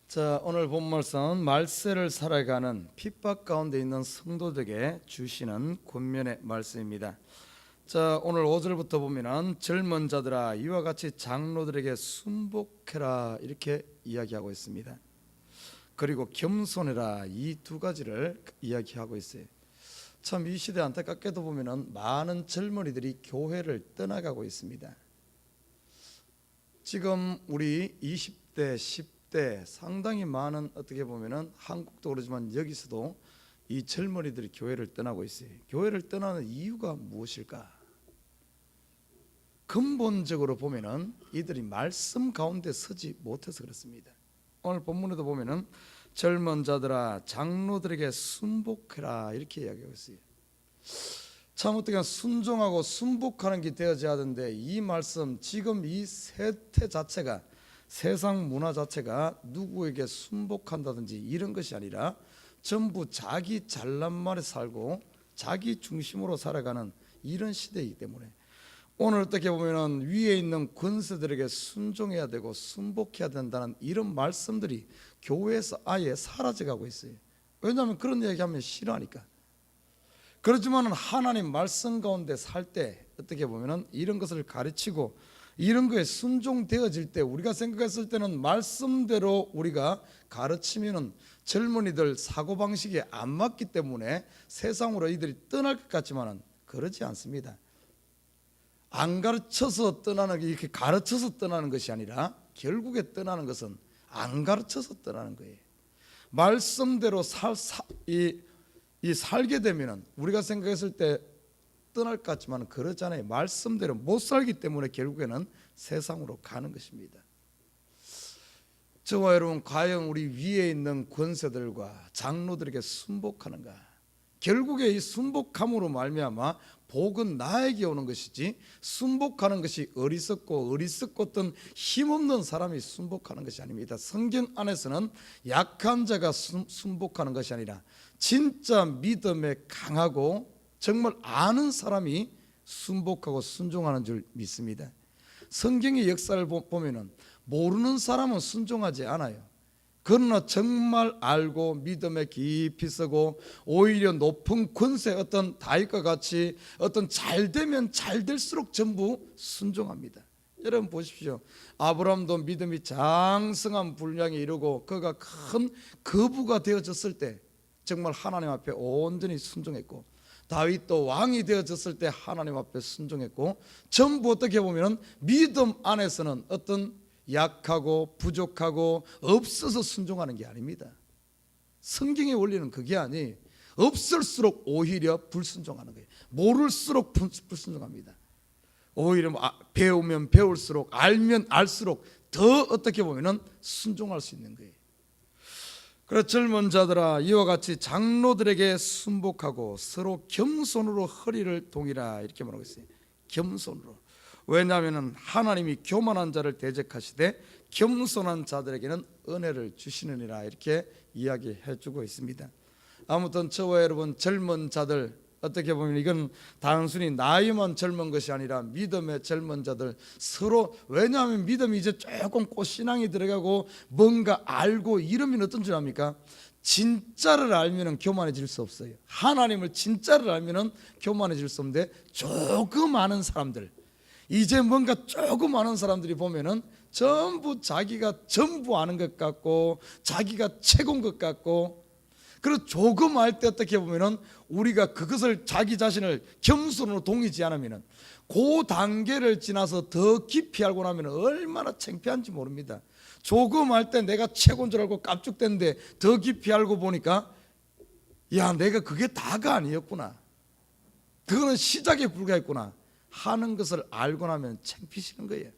자, 오늘 본 말씀은 말세를 살아가는 핍박 가운데 있는 성도들에게 주시는 권면의 말씀입니다. 자, 오늘 5절부터 보면은 젊은 자들아 이와 같이 장로들에게 순복해라 이렇게 이야기하고 있습니다. 그리고 겸손해라 이 두 가지를 이야기하고 있어요. 참 이 시대 안타깝게도 보면은 많은 젊은이들이 교회를 떠나가고 있습니다. 지금 우리 20대, 10대 상당히 많은 어떻게 보면은 한국도 그러지만 여기서도 이 젊은이들이 교회를 떠나고 있어요. 교회를 떠나는 이유가 무엇일까? 근본적으로 보면은 이들이 말씀 가운데 서지 못해서 그렇습니다. 오늘 본문에도 보면은 젊은 자들아 장로들에게 순복해라 이렇게 이야기하고 있어요. 참 어떻게 순종하고 순복하는 게 되어져야 하는데 이 말씀 지금 이 세태 자체가 세상 문화 자체가 누구에게 순복한다든지 이런 것이 아니라 전부 자기 잘난 말에 살고 자기 중심으로 살아가는 이런 시대이기 때문에 오늘 어떻게 보면은 위에 있는 권세들에게 순종해야 되고 순복해야 된다는 이런 말씀들이 교회에서 아예 사라져가고 있어요. 왜냐하면 그런 얘기하면 싫어하니까. 그렇지만 하나님 말씀 가운데 살 때 어떻게 보면은 이런 것을 가르치고 이런 거에 순종되어질 때 우리가 생각했을 때는 말씀대로 우리가 가르치면은 젊은이들 사고방식에 안 맞기 때문에 세상으로 이들이 떠날 것 같지만은 그러지 않습니다. 안 가르쳐서 떠나는 게 이렇게 가르쳐서 떠나는 것이 아니라 결국에 떠나는 것은 안 가르쳐서 떠나는 거예요. 말씀대로 살게 되면은 우리가 생각했을 때 떠날 것 같지만 그렇잖아요. 말씀대로 못 살기 때문에 결국에는 세상으로 가는 것입니다. 저와 여러분 과연 우리 위에 있는 권세들과 장로들에게 순복하는가? 결국에 이 순복함으로 말미암아 복은 나에게 오는 것이지 순복하는 것이 어리석고 어떤 힘없는 사람이 순복하는 것이 아닙니다. 성경 안에서는 약한 자가 순복하는 것이 아니라 진짜 믿음에 강하고 정말 아는 사람이 순복하고 순종하는 줄 믿습니다. 성경의 역사를 보면은 모르는 사람은 순종하지 않아요. 그러나 정말 알고 믿음에 깊이 서고 오히려 높은 권세 어떤 다윗과 같이 어떤 잘 되면 잘 될수록 전부 순종합니다. 여러분 보십시오. 아브라함도 믿음이 장성한 분량에 이르고 그가 큰 거부가 되어졌을 때 정말 하나님 앞에 온전히 순종했고 다윗도 왕이 되어졌을 때 하나님 앞에 순종했고 전부 어떻게 보면 믿음 안에서는 어떤 약하고 부족하고 없어서 순종하는 게 아닙니다. 성경의 원리는 그게 아니 없을수록 오히려 불순종하는 거예요. 모를수록 불순종합니다. 오히려 배우면 배울수록 알면 알수록 더 어떻게 보면 순종할 수 있는 거예요. 그래서 젊은 자들아 이와 같이 장로들에게 순복하고 서로 겸손으로 허리를 동이라 이렇게 말하고 있어요. 겸손으로. 왜냐하면 하나님이 교만한 자를 대적하시되 겸손한 자들에게는 은혜를 주시느니라 이렇게 이야기해 주고 있습니다. 아무튼 저와 여러분 젊은 자들 어떻게 보면 이건 단순히 나이만 젊은 것이 아니라 믿음의 젊은 자들 서로 왜냐하면 믿음이 이제 조금 꽃신앙이 들어가고 뭔가 알고 이러면 어떤 줄 압니까? 진짜를 알면 교만해질 수 없어요. 하나님을 진짜를 알면 교만해질 수 없는데 조금 아는 사람들 이제 뭔가 조금 아는 사람들이 보면은 전부 자기가 전부 아는 것 같고 자기가 최고인 것 같고 그리고 조금 알 때 어떻게 보면은 우리가 그것을 자기 자신을 겸손으로 동이지 않으면은 그 단계를 지나서 더 깊이 알고 나면 얼마나 창피한지 모릅니다. 조금 알 때 내가 최고인 줄 알고 깝죽대는데 더 깊이 알고 보니까 야 내가 그게 다가 아니었구나. 그거는 시작에 불과했구나 하는 것을 알고 나면 창피시는 거예요.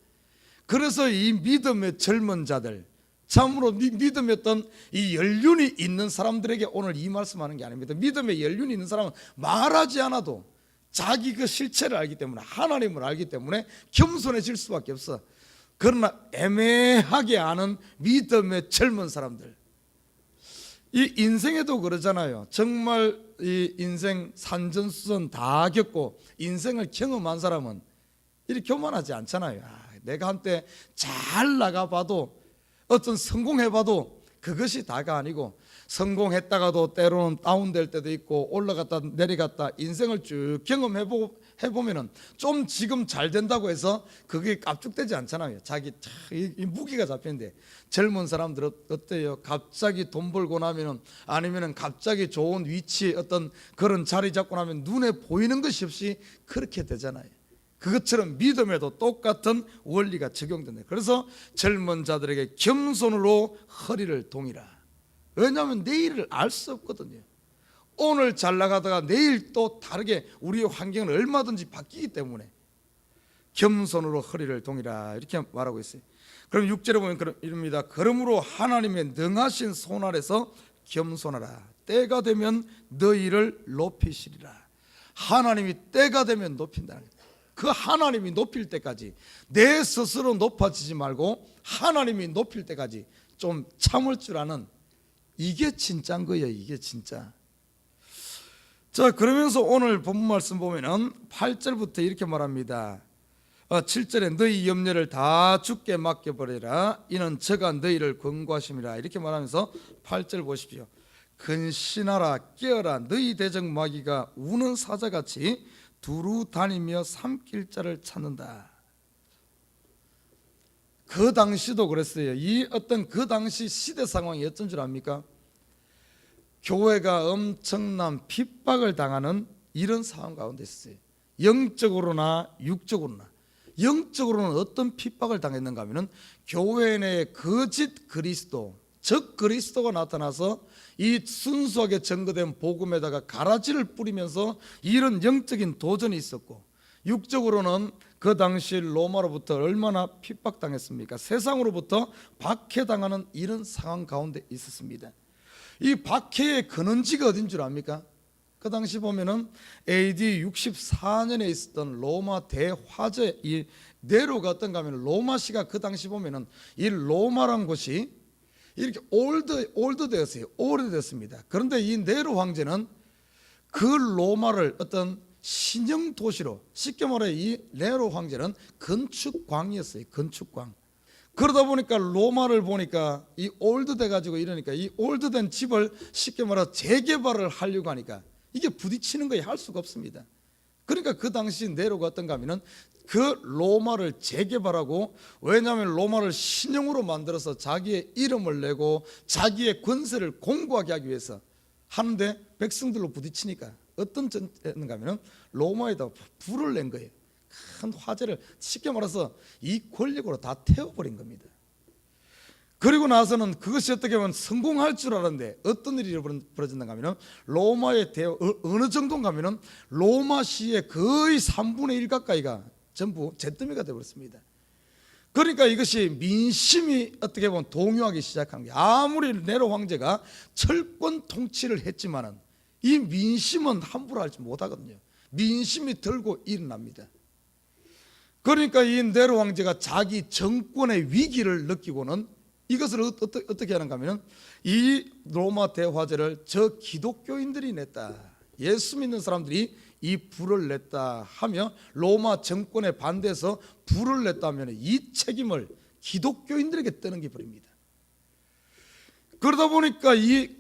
그래서 이 믿음의 젊은 자들 참으로 믿음의 어떤 이 연륜이 있는 사람들에게 오늘 이 말씀하는 게 아닙니다. 믿음의 연륜이 있는 사람은 말하지 않아도 자기 그 실체를 알기 때문에 하나님을 알기 때문에 겸손해질 수밖에 없어. 그러나 애매하게 아는 믿음의 젊은 사람들 이 인생에도 그러잖아요. 정말 이 인생 산전수전 다 겪고 인생을 경험한 사람은 이렇게 교만하지 않잖아요. 내가 한때 잘 나가봐도 어떤 성공해봐도 그것이 다가 아니고 성공했다가도 때로는 다운될 때도 있고 올라갔다 내려갔다 인생을 쭉 경험해보면은 좀 지금 잘 된다고 해서 그게 깝죽되지 않잖아요. 자기 이 무기가 잡히는데 젊은 사람들 어때요? 갑자기 돈 벌고 나면은 아니면은 갑자기 좋은 위치에 어떤 그런 자리 잡고 나면 눈에 보이는 것이 없이 그렇게 되잖아요. 그것처럼 믿음에도 똑같은 원리가 적용된다. 그래서 젊은 자들에게 겸손으로 허리를 동이라. 왜냐하면 내일을 알 수 없거든요. 오늘 잘 나가다가 내일 또 다르게 우리의 환경은 얼마든지 바뀌기 때문에 겸손으로 허리를 동이라 이렇게 말하고 있어요. 그럼 6절에 보면 이릅니다. 그러므로 하나님의 능하신 손 아래서 겸손하라. 때가 되면 너희를 높이시리라. 하나님이 때가 되면 높인다는 거예요. 그 하나님이 높일 때까지 내 스스로 높아지지 말고 하나님이 높일 때까지 좀 참을 줄 아는, 이게 진짜인 거예요. 이게 진짜. 자, 그러면서 오늘 본문 말씀 보면은 8절부터 이렇게 말합니다. 7절에 너희 염려를 다 주께 맡겨버리라. 이는 저가 너희를 권고하심이라. 이렇게 말하면서 8절 보십시오. 근신하라 깨어라 너희 대적 마귀가 우는 사자같이 두루 다니며 삼킬 자를 찾는다. 그 당시도 그랬어요. 이 어떤 그 당시 시대 상황이 어떤 줄 압니까? 교회가 엄청난 핍박을 당하는 이런 상황 가운데 있었어요. 영적으로나 육적으로나. 영적으로는 어떤 핍박을 당했는가 하면 교회 내에 거짓 그리스도, 적 그리스도가 나타나서 이 순수하게 증거된 복음에다가 가라지를 뿌리면서 이런 영적인 도전이 있었고, 육적으로는 그 당시 로마로부터 얼마나 핍박당했습니까? 세상으로부터 박해당하는 이런 상황 가운데 있었습니다. 이 박해의 근원지가 어딘 줄 압니까? 그 당시 보면은 AD 64년에 있었던 로마 대화재, 이 네로가 어떤가 하면 로마시가 그 당시 보면은 이 로마란 곳이 이렇게 올드되었어요. 오래됐습니다. 그런데 이 네로 황제는 그 로마를 어떤 신형 도시로, 쉽게 말해 이 네로 황제는 건축광이었어요. 건축광. 그러다 보니까 로마를 보니까 이 올드돼 가지고 이러니까 이 올드된 집을 쉽게 말해 재개발을 하려고 하니까 이게 부딪히는 거에 할 수가 없습니다. 그러니까 그 당시 네로가 어떤가 하면은 그 로마를 재개발하고, 왜냐하면 로마를 신형으로 만들어서 자기의 이름을 내고 자기의 권세를 공고하게 하기 위해서 하는데 백성들로 부딪히니까 어떤 전인가 하면은 로마에다 불을 낸 거예요. 큰 화재를 쉽게 말해서 이 권력으로 다 태워버린 겁니다. 그리고 나서는 그것이 어떻게 보면 성공할 줄 알았는데 어떤 일이 벌어진다고 하면 로마의 어느 정도인가 하면 로마시의 거의 3분의 1 가까이가 전부 잿더미가 되어버렸습니다. 그러니까 이것이 민심이 어떻게 보면 동요하기 시작한 게, 아무리 네로 황제가 철권 통치를 했지만은 이 민심은 함부로 하지 못하거든요. 민심이 들고 일어납니다. 그러니까 이 네로 황제가 자기 정권의 위기를 느끼고는 이것을 어떻게 하는가 하면 이 로마 대화재를 저 기독교인들이 냈다, 예수 믿는 사람들이 이 불을 냈다 하며 로마 정권에 반대해서 불을 냈다 하면 이 책임을 기독교인들에게 떠넘겨 버립니다. 그러다 보니까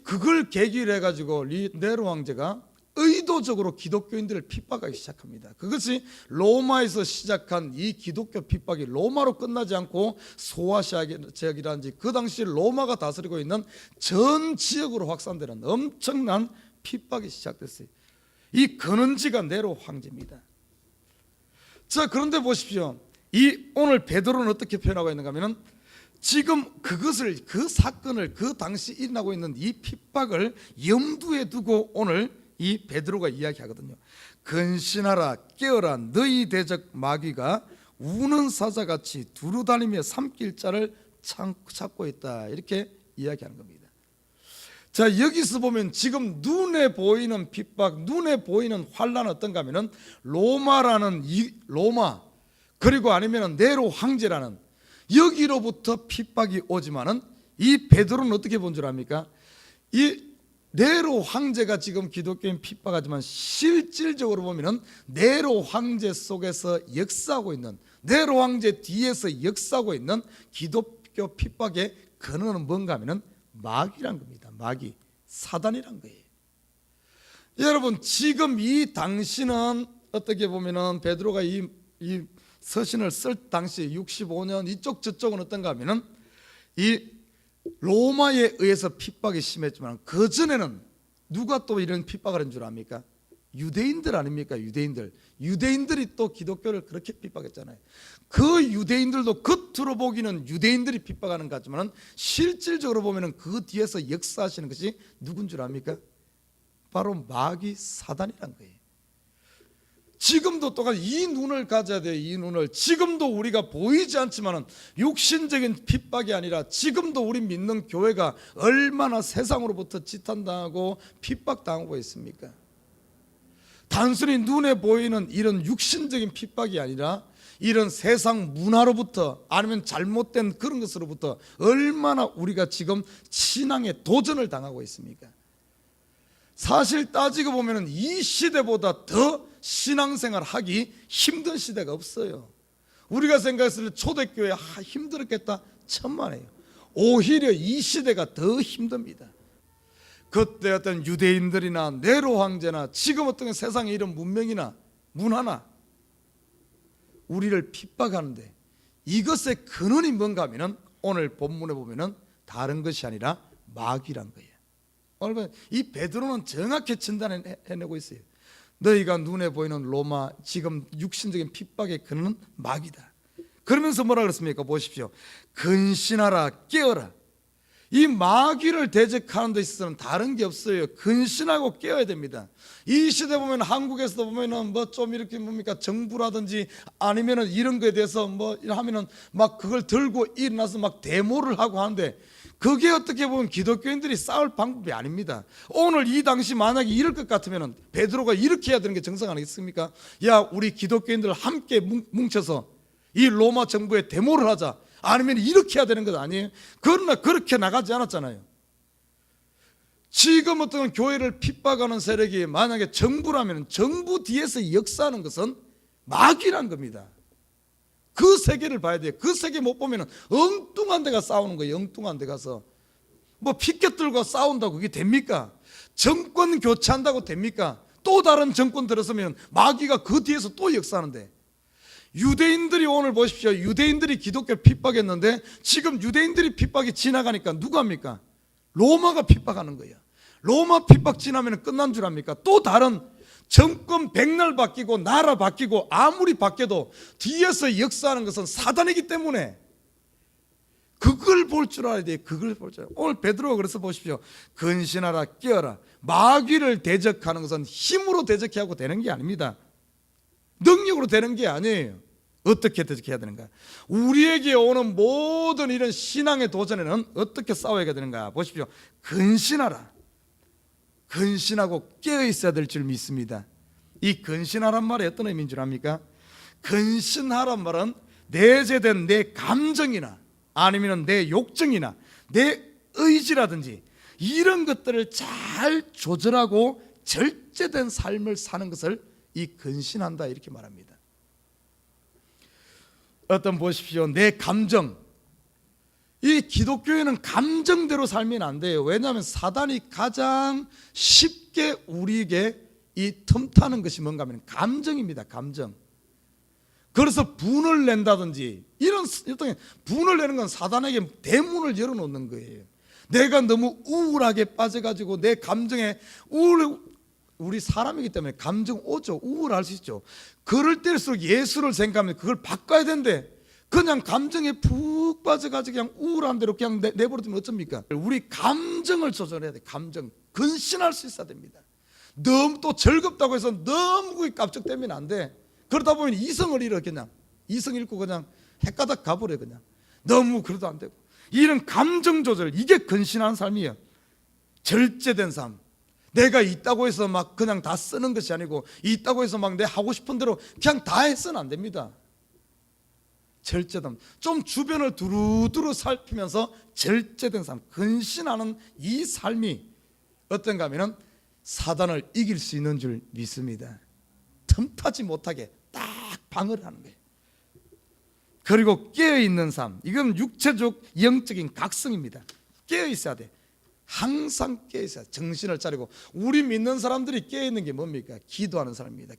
그걸 계기로 해가지고 이 네로 황제가 의도적으로 기독교인들을 핍박하기 시작합니다. 그것이 로마에서 시작한 이 기독교 핍박이 로마로 끝나지 않고 소아시아 지역이라든지 그 당시 로마가 다스리고 있는 전 지역으로 확산되는 엄청난 핍박이 시작됐어요. 이 근원지가 네로 황제입니다. 자, 그런데 보십시오. 오늘 베드로는 어떻게 표현하고 있는가 하면은 지금 그것을, 그 사건을, 그 당시 일어나고 있는 이 핍박을 염두에 두고 오늘 이 베드로가 이야기하거든요. 근신하라 깨어라 너희 대적 마귀가 우는 사자같이 두루다니며 삼킬 자를 찾고 있다, 이렇게 이야기하는 겁니다. 자, 여기서 보면 지금 눈에 보이는 핍박, 눈에 보이는 환란은 어떤가 하면은 로마라는 로마, 그리고 아니면 네로 황제라는 여기로부터 핍박이 오지만은 이 베드로는 어떻게 본 줄 압니까? 이 네로 황제가 지금 기독교인 핍박하지만 실질적으로 보면은 네로 황제 속에서 역사하고 있는, 네로 황제 뒤에서 역사하고 있는 기독교 핍박의 근원은 뭔가 하면은 마귀란 겁니다. 마귀, 사단이란 거예요. 여러분, 지금 이 당시는 어떻게 보면은 베드로가 이 서신을 쓸 당시 65년 이쪽 저쪽은 어떤가 하면은 이 로마에 의해서 핍박이 심했지만 그 전에는 누가 또 이런 핍박을 한 줄 압니까? 유대인들 아닙니까? 유대인들이 또 기독교를 그렇게 핍박했잖아요. 그 유대인들도 겉으로 보기는 유대인들이 핍박하는 것 같지만 실질적으로 보면은 그 뒤에서 역사하시는 것이 누군 줄 압니까? 바로 마귀, 사단이란 거예요. 지금도 똑같이 이 눈을 가져야 돼요. 이 눈을. 지금도 우리가 보이지 않지만 육신적인 핍박이 아니라 지금도 우리 믿는 교회가 얼마나 세상으로부터 지탄당하고 핍박당하고 있습니까? 단순히 눈에 보이는 이런 육신적인 핍박이 아니라 이런 세상 문화로부터 아니면 잘못된 그런 것으로부터 얼마나 우리가 지금 신앙의 도전을 당하고 있습니까? 사실 따지고 보면 이 시대보다 더 신앙생활 하기 힘든 시대가 없어요. 우리가 생각했을 때 초대교회 힘들었겠다? 천만에요. 오히려 이 시대가 더 힘듭니다. 그때 어떤 유대인들이나 네로 황제나 지금 어떤 세상의 이런 문명이나 문화나 우리를 핍박하는데 이것의 근원이 뭔가 하면 오늘 본문에 보면 다른 것이 아니라 마귀란 거예요. 오늘 이 베드로는 정확히 진단해내고 있어요. 너희가 눈에 보이는 로마 지금 육신적인 핍박의 근원은 마귀다. 그러면서 뭐라 그랬습니까? 보십시오. 근신하라, 깨어라. 이 마귀를 대적하는 데 있어서는 다른 게 없어요. 근신하고 깨어야 됩니다. 이 시대 보면 한국에서도 보면은 뭐 좀 이렇게 뭡니까 정부라든지 아니면은 이런 거에 대해서 뭐 하면은 막 그걸 들고 일어나서 막 데모를 하고 하는데 그게 어떻게 보면 기독교인들이 싸울 방법이 아닙니다. 오늘 이 당시 만약에 이럴 것 같으면은 베드로가 이렇게 해야 되는 게 정상 아니겠습니까? 야, 우리 기독교인들 함께 뭉쳐서 이 로마 정부에 데모를 하자. 아니면 이렇게 해야 되는 것 아니에요? 그러나 그렇게 나가지 않았잖아요. 지금 어떤 교회를 핍박하는 세력이 만약에 정부라면 정부 뒤에서 역사하는 것은 마귀란 겁니다. 그 세계를 봐야 돼요. 그 세계 못 보면 엉뚱한 데가 싸우는 거예요. 엉뚱한 데 가서 뭐 피켓 들고 싸운다고 그게 됩니까? 정권 교체한다고 됩니까? 또 다른 정권 들어서면 마귀가 그 뒤에서 또 역사하는데 유대인들이 오늘 보십시오. 유대인들이 기독교를 핍박했는데 지금 유대인들이 핍박이 지나가니까 누가 합니까? 로마가 핍박하는 거예요. 로마 핍박 지나면 끝난 줄 압니까? 또 다른 정권 백날 바뀌고 나라 바뀌고 아무리 바뀌어도 뒤에서 역사하는 것은 사단이기 때문에 그걸 볼 줄 알아야 돼요. 그걸 볼 줄 알아야 돼요. 오늘 베드로가 그래서 보십시오. 근신하라, 깨어라. 마귀를 대적하는 것은 힘으로 대적해야 하고 되는 게 아닙니다. 능력으로 되는 게 아니에요. 어떻게 대적해야 되는가? 우리에게 오는 모든 이런 신앙의 도전에는 어떻게 싸워야 되는가? 보십시오. 근신하라. 근신하고 깨어 있어야 될 줄 믿습니다. 이 근신하란 말이 어떤 의미인 줄 압니까? 근신하란 말은 내재된 내 감정이나 아니면 내 욕정이나 내 의지라든지 이런 것들을 잘 조절하고 절제된 삶을 사는 것을 이 근신한다 이렇게 말합니다. 어떤 보십시오. 내 감정. 이 기독교에는 감정대로 살면 안 돼요. 왜냐하면 사단이 가장 쉽게 우리에게 이 틈타는 것이 뭔가 하면 감정입니다. 감정. 그래서 분을 낸다든지 이런 분을 내는 건 사단에게 대문을 열어놓는 거예요. 내가 너무 우울하게 빠져가지고 내 감정에 우리 사람이기 때문에 감정 오죠. 우울할 수 있죠. 그럴 때일수록 예수를 생각하면 그걸 바꿔야 되는데 그냥 감정에 푹 빠져가지고 그냥 우울한 대로 그냥 내버려두면 어쩝니까? 우리 감정을 조절해야 돼. 감정. 근신할 수 있어야 됩니다. 너무 또 즐겁다고 해서 너무 깝죽대면 안 돼. 그러다 보면 이성을 잃어. 그냥 이성 잃고 그냥 헷가닥 가버려. 그냥 너무 그래도 안 되고 이런 감정 조절, 이게 근신한 삶이에요. 절제된 삶. 내가 있다고 해서 막 그냥 다 쓰는 것이 아니고 있다고 해서 막 내 하고 싶은 대로 그냥 다 해서는 안 됩니다. 절제됨. 좀 주변을 두루두루 살피면서 절제된 삶, 근신하는 이 삶이 어떤가 하면은 사단을 이길 수 있는 줄 믿습니다. 틈타지 못하게 딱 방어를 하는 거예요. 그리고 깨어있는 삶, 이건 육체적 영적인 각성입니다. 깨어있어야 돼. 항상 깨어 있어야 정신을 차리고. 우리 믿는 사람들이 깨어 있는 게 뭡니까? 기도하는 사람입니다.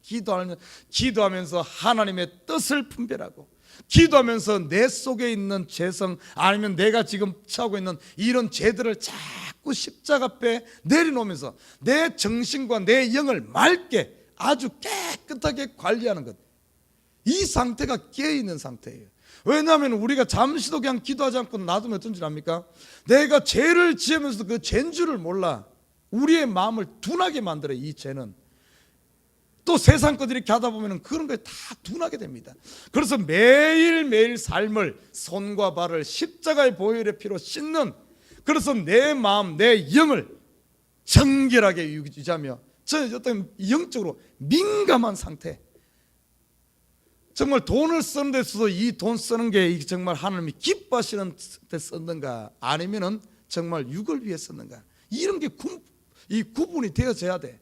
기도하면서 하나님의 뜻을 분별하고, 기도하면서 내 속에 있는 죄성, 아니면 내가 지금 처하고 있는 이런 죄들을 자꾸 십자가 앞에 내려놓으면서 내 정신과 내 영을 맑게 아주 깨끗하게 관리하는 것, 이 상태가 깨어있는 상태예요. 왜냐하면 우리가 잠시도 그냥 기도하지 않고 놔두면 어떤 줄 압니까? 내가 죄를 지으면서도 그 죄인 줄을 몰라. 우리의 마음을 둔하게 만들어요. 이 죄는 또 세상 것들이 이렇게 하다 보면 그런 거에 다 둔하게 됩니다. 그래서 매일매일 삶을, 손과 발을 십자가의 보혈의 피로 씻는, 그래서 내 마음, 내 영을 정결하게 유지하며 저는 어떤 영적으로 민감한 상태, 정말 돈을 쓰는 데 있어서 이 돈 쓰는 게 정말 하나님이 기뻐하시는 데 썼는가, 아니면은 정말 육을 위해 썼는가, 이런 게 이 구분이 되어져야 돼.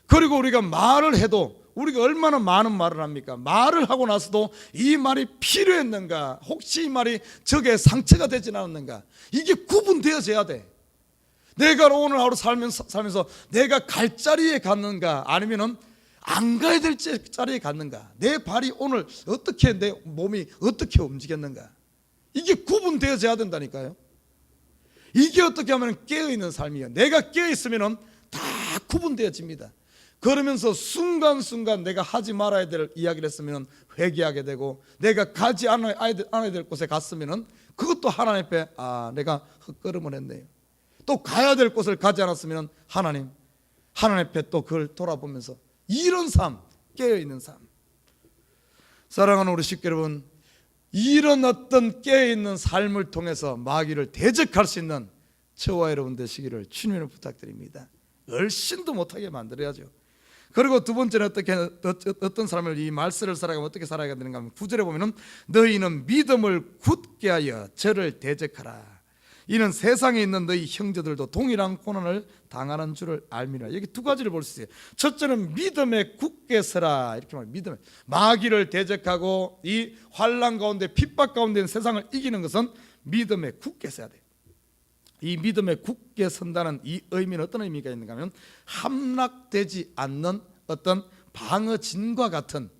그리고 우리가 말을 해도 우리가 얼마나 많은 말을 합니까? 말을 하고 나서도 이 말이 필요했는가, 혹시 이 말이 적에 상처가 되진 않았는가, 이게 구분되어져야 돼. 내가 오늘 하루 살면서 내가 갈 자리에 갔는가, 아니면은 안 가야 될 자리에 갔는가, 내 발이 오늘 어떻게, 내 몸이 어떻게 움직였는가, 이게 구분되어져야 된다니까요. 이게 어떻게 하면 깨어있는 삶이에요. 내가 깨어있으면 다 구분되어집니다. 그러면서 순간순간 내가 하지 말아야 될 이야기를 했으면 회개하게 되고, 내가 가지 않아야 될 곳에 갔으면 그것도 하나님 앞에 내가 헛걸음을 했네요. 또 가야 될 곳을 가지 않았으면 하나님 앞에 또 그걸 돌아보면서, 이런 삶, 깨어있는 삶. 사랑하는 우리 식구 여러분, 이런 어떤 깨어있는 삶을 통해서 마귀를 대적할 수 있는 저와 여러분 되시기를 주님으로 부탁드립니다. 얼씬도 못하게 만들어야죠. 그리고 두 번째는 어떤 삶을, 이 말씀을 살아가면 어떻게 살아야 되는가 하면 9절에 보면은 너희는 믿음을 굳게 하여 저를 대적하라. 이는 세상에 있는 너희 형제들도 동일한 고난을 당하는 줄을 알미라. 여기 두 가지를 볼 수 있어요. 첫째는 믿음에 굳게 서라, 이렇게 말해요. 믿음에 마귀를 대적하고 이 환난 가운데 핍박 가운데 있는 세상을 이기는 것은 믿음에 굳게 서야 돼요. 이 믿음에 굳게 선다는 이 의미는 어떤 의미가 있는가 하면, 함락되지 않는 어떤 방어진과 같은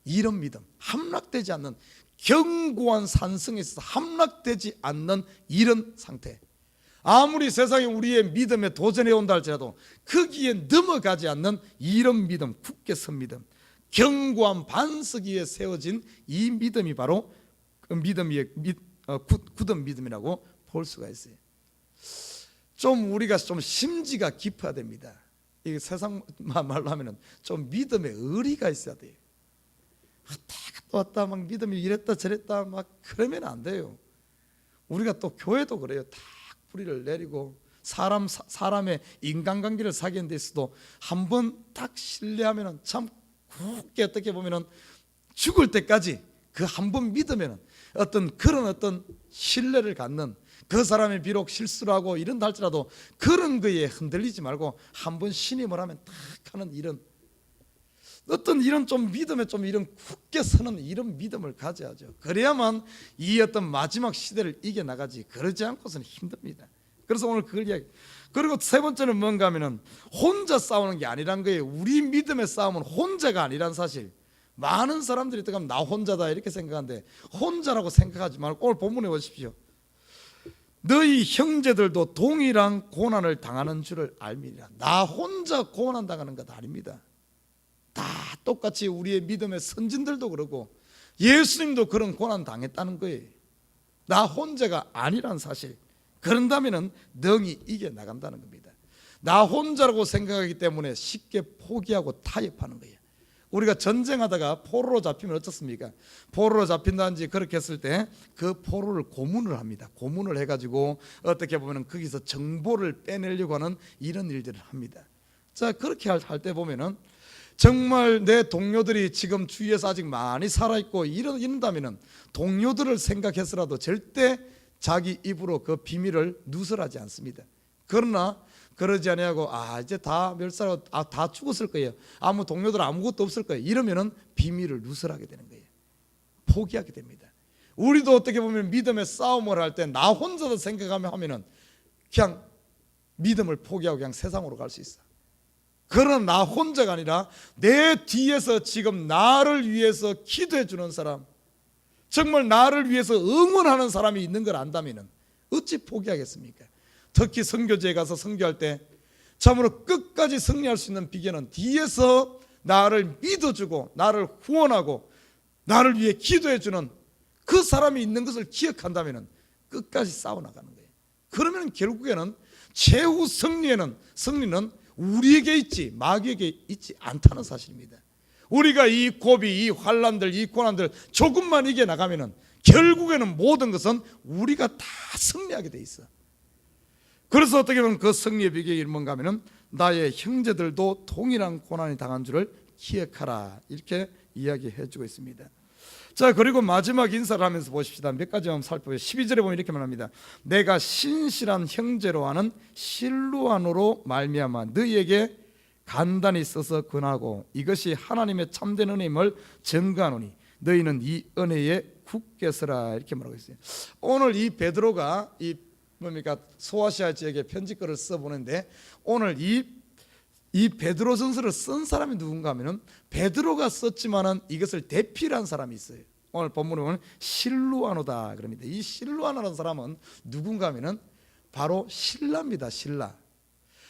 이런 믿음, 함락되지 않는 견고한 산성에 있어서 함락되지 않는 이런 상태. 아무리 세상에 우리의 믿음에 도전해 온다 할지라도 거기에 넘어가지 않는 이런 믿음, 굳게 선 믿음, 견고한 반석 위에 세워진 이 믿음이 바로 그 믿음 위에 굳은 믿음이라고 볼 수가 있어요. 좀 우리가 좀 심지가 깊어야 됩니다. 이게 세상 말로 하면은 좀 믿음에 의리가 있어야 돼요. 왔다 막 믿음이 이랬다 저랬다 막 그러면 안 돼요. 우리가 또 교회도 그래요. 딱 뿌리를 내리고 사람의 인간관계를 사귀는 데 있어도 한번 딱 신뢰하면은 참 굳게, 어떻게 보면은 죽을 때까지 그 한 번 믿으면은 그런 어떤 신뢰를 갖는, 그 사람이 비록 실수를 하고 이런다 할지라도 그런 거에 흔들리지 말고 한 번 신임을 하면 딱 하는 이런 좀 믿음에 좀 이런 굳게 서는 이런 믿음을 가져야죠. 그래야만 이 어떤 마지막 시대를 이겨나가지, 그러지 않고서는 힘듭니다. 그래서 오늘 그걸 이야기. 그리고 세 번째는 뭔가 하면은 혼자 싸우는 게 아니란 거예요. 우리 믿음의 싸움은 혼자가 아니란 사실. 많은 사람들이 어떻게 하면 나 혼자다 이렇게 생각하는데, 혼자라고 생각하지 말고 오늘 본문에 보십시오. 너희 형제들도 동일한 고난을 당하는 줄을 알미라. 나 혼자 고난 당하는 것 아닙니다. 다 똑같이 우리의 믿음의 선진들도 그러고 예수님도 그런 고난 당했다는 거예요. 나 혼자가 아니란 사실. 그런다면 능히 이겨나간다는 겁니다. 나 혼자라고 생각하기 때문에 쉽게 포기하고 타협하는 거예요. 우리가 전쟁하다가 포로로 잡히면 어떻습니까? 포로로 잡힌다든지 그렇게 했을 때 그 포로를 고문을 합니다. 고문을 해가지고 어떻게 보면 거기서 정보를 빼내려고 하는 이런 일들을 합니다. 자, 그렇게 할 때 보면은 정말 내 동료들이 지금 주위에서 아직 많이 살아있고 이런다면 동료들을 생각해서라도 절대 자기 입으로 그 비밀을 누설하지 않습니다. 그러나 그러지 아니하고 이제 다 멸살하고 다 죽었을 거예요, 아무 동료들 아무것도 없을 거예요, 이러면은 비밀을 누설하게 되는 거예요. 포기하게 됩니다. 우리도 어떻게 보면 믿음의 싸움을 할 때 나 혼자도 생각하면은 그냥 믿음을 포기하고 그냥 세상으로 갈 수 있어. 그러나 나 혼자가 아니라 내 뒤에서 지금 나를 위해서 기도해 주는 사람, 정말 나를 위해서 응원하는 사람이 있는 걸 안다면 어찌 포기하겠습니까? 특히 선교제에 가서 선교할 때 참으로 끝까지 승리할 수 있는 비결은 뒤에서 나를 믿어주고 나를 후원하고 나를 위해 기도해 주는 그 사람이 있는 것을 기억한다면 끝까지 싸워나가는 거예요. 그러면 결국에는 최후 승리는 우리에게 있지 마귀에게 있지 않다는 사실입니다. 우리가 이 고비, 이 환난들, 이 고난들 조금만 이겨나가면 결국에는 모든 것은 우리가 다 승리하게 돼 있어. 그래서 어떻게 보면 그 승리의 비결이 뭔가 하면 나의 형제들도 동일한 고난이 당한 줄을 기억하라, 이렇게 이야기해 주고 있습니다. 자, 그리고 마지막 인사를 하면서 보십시다. 몇 가지만 살펴보요. 12절에 보면 이렇게 말합니다. 내가 신실한 형제로 하는 실루안으로 말미암아 너희에게 간단히 써서 권하고 이것이 하나님의 참된 은혜임을 증거하노니 너희는 이 은혜에 굳게 서라, 이렇게 말하고 있어요. 오늘 이 베드로가 이 뭡니까 소아시아 지역에 편지글을 써보는데 오늘 이 베드로 전서를 쓴 사람이 누군가 하면은 베드로가 썼지만은 이것을 대필한 사람이 있어요. 오늘 본문에 보면 실루아노다 그럽니다. 이 실루아노라는 사람은 누군가 하면은 바로 신라입니다. 신라.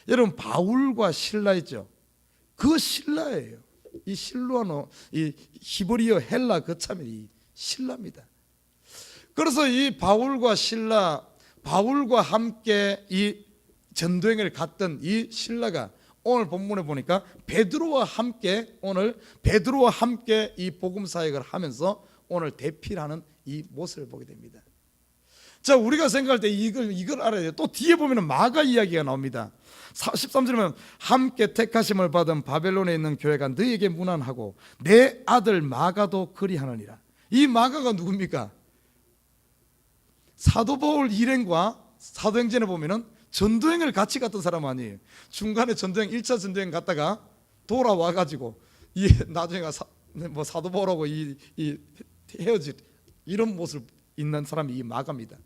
여러분 바울과 신라 있죠. 그 신라예요. 이 실루아노, 이 히브리어 헬라 거참이 이 신라입니다. 그래서 이 바울과 신라, 바울과 함께 이 전도행을 갔던 이 신라가 오늘 본문에 보니까 베드로와 함께 이 복음 사역을 하면서 오늘 대필하는 이 모습을 보게 됩니다. 자, 우리가 생각할 때 이걸 알아야 돼요. 또 뒤에 보면 마가 이야기가 나옵니다. 13절에 보면 함께 택하심을 받은 바벨론에 있는 교회가 너희에게 문안하고 내 아들 마가도 그리하느니라. 이 마가가 누굽니까? 사도 바울 일행과 사도행전에 보면은 전도행을 같이 갔던 사람 아니에요. 중간에 전도행 1차 전도행 갔다가 돌아와가지고 나중에 사도 바울하고 헤어질 이런 모습 있는 사람이 이 마가입니다.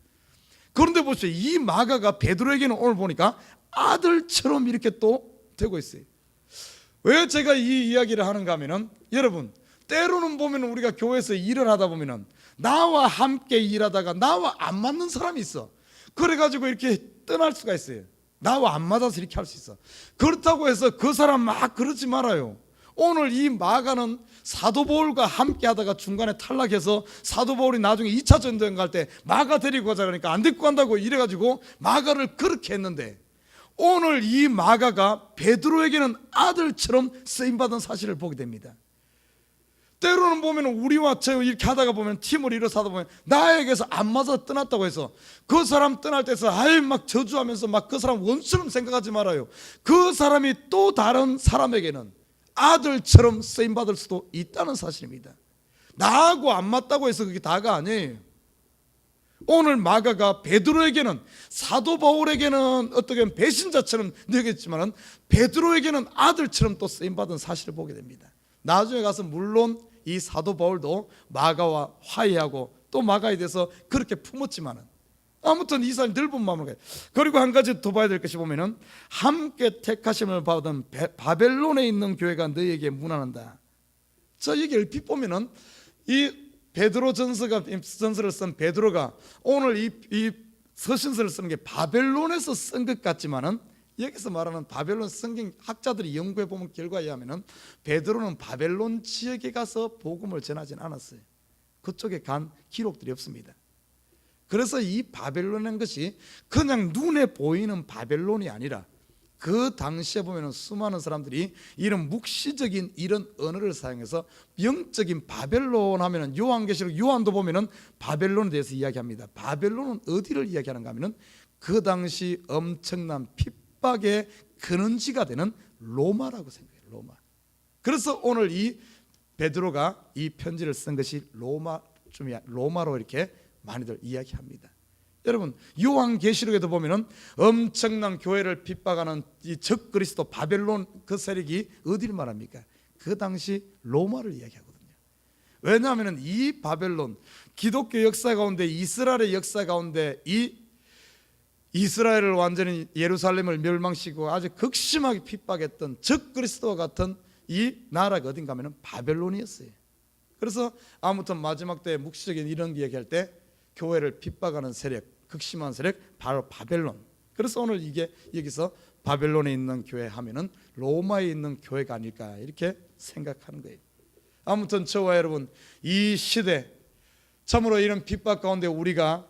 그런데 보세요, 이 마가가 베드로에게는 오늘 보니까 아들처럼 이렇게 또 되고 있어요. 왜 제가 이 이야기를 하는가 하면은 여러분 때로는 보면 우리가 교회에서 일을 하다 보면은 나와 함께 일하다가 나와 안 맞는 사람이 있어. 그래가지고 이렇게 떠날 수가 있어요. 나와 안 맞아서 이렇게 할 수 있어. 그렇다고 해서 그 사람 막 그러지 말아요. 오늘 이 마가는 사도 바울과 함께 하다가 중간에 탈락해서 사도 바울이 나중에 2차 전도행 갈 때 마가 데리고 가자 그러니까 안 데리고 간다고 이래가지고 마가를 그렇게 했는데 오늘 이 마가가 베드로에게는 아들처럼 쓰임받은 사실을 보게 됩니다. 때로는 보면 우리와 저 이렇게 하다가 보면 팀을 이뤄서 하다 보면 나에게서 안 맞아 떠났다고 해서 그 사람 떠날 때서 막 저주하면서 막 그 사람 원수처럼 생각하지 말아요. 그 사람이 또 다른 사람에게는 아들처럼 쓰임받을 수도 있다는 사실입니다. 나하고 안 맞다고 해서 그게 다가 아니에요. 오늘 마가가 베드로에게는 사도 바울에게는 어떻게 보면 배신자처럼 느꼈지만 베드로에게는 아들처럼 또 쓰임받은 사실을 보게 됩니다. 나중에 가서 물론 이 사도 바울도 마가와 화해하고 또 마가에 대해서 그렇게 품었지만은 아무튼 이 사람이 넓은 마음을 가요. 그리고 한 가지 더 봐야 될 것이 보면은 함께 택하심을 받은 바벨론에 있는 교회가 너희에게 문안한다. 자, 여기 얼핏 보면은 이 베드로 전서를 쓴 베드로가 오늘 이 서신서를 쓰는 게 바벨론에서 쓴 것 같지만은 여기서 말하는 바벨론 성경 학자들이 연구해 보면 결과에 의하면은 베드로는 바벨론 지역에 가서 복음을 전하진 않았어요. 그쪽에 간 기록들이 없습니다. 그래서 이 바벨론이라는 것이 그냥 눈에 보이는 바벨론이 아니라 그 당시에 보면은 수많은 사람들이 이런 묵시적인 이런 언어를 사용해서 영적인 바벨론 하면은 요한계시록 요한도 보면은 바벨론에 대해서 이야기합니다. 바벨론은 어디를 이야기하는가 하면은 그 당시 엄청난 핍박의 근원지가 되는 로마라고 생각해요. 로마. 그래서 오늘 이 베드로가 이 편지를 쓴 것이 로마로 이렇게 많이들 이야기합니다. 여러분 요한계시록에도 보면은 엄청난 교회를 핍박하는 이 적그리스도 바벨론 그 세력이 어디를 말합니까? 그 당시 로마를 이야기하거든요. 왜냐하면 이 바벨론 기독교 역사 가운데 이스라엘의 역사 가운데 이 이스라엘을 완전히 예루살렘을 멸망시키고 아주 극심하게 핍박했던 적 그리스도와 같은 이 나라가 어딘가 하면 바벨론이었어요. 그래서 아무튼 마지막 때 묵시적인 이런 얘기할 때 교회를 핍박하는 세력, 극심한 세력 바로 바벨론. 그래서 오늘 이게 여기서 바벨론에 있는 교회 하면은 로마에 있는 교회가 아닐까 이렇게 생각하는 거예요. 아무튼 저와 여러분 이 시대 참으로 이런 핍박 가운데 우리가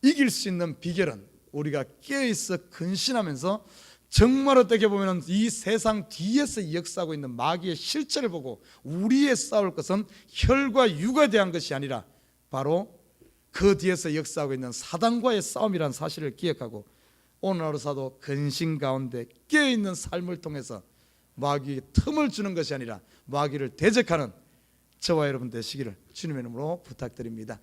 이길 수 있는 비결은 우리가 깨어있어 근신하면서 정말 어떻게 보면 이 세상 뒤에서 역사하고 있는 마귀의 실체를 보고 우리의 싸울 것은 혈과 육에 대한 것이 아니라 바로 그 뒤에서 역사하고 있는 사단과의 싸움이라는 사실을 기억하고 오늘 하루사도 근신 가운데 깨어있는 삶을 통해서 마귀의 틈을 주는 것이 아니라 마귀를 대적하는 저와 여러분 되시기를 주님의 이름으로 부탁드립니다.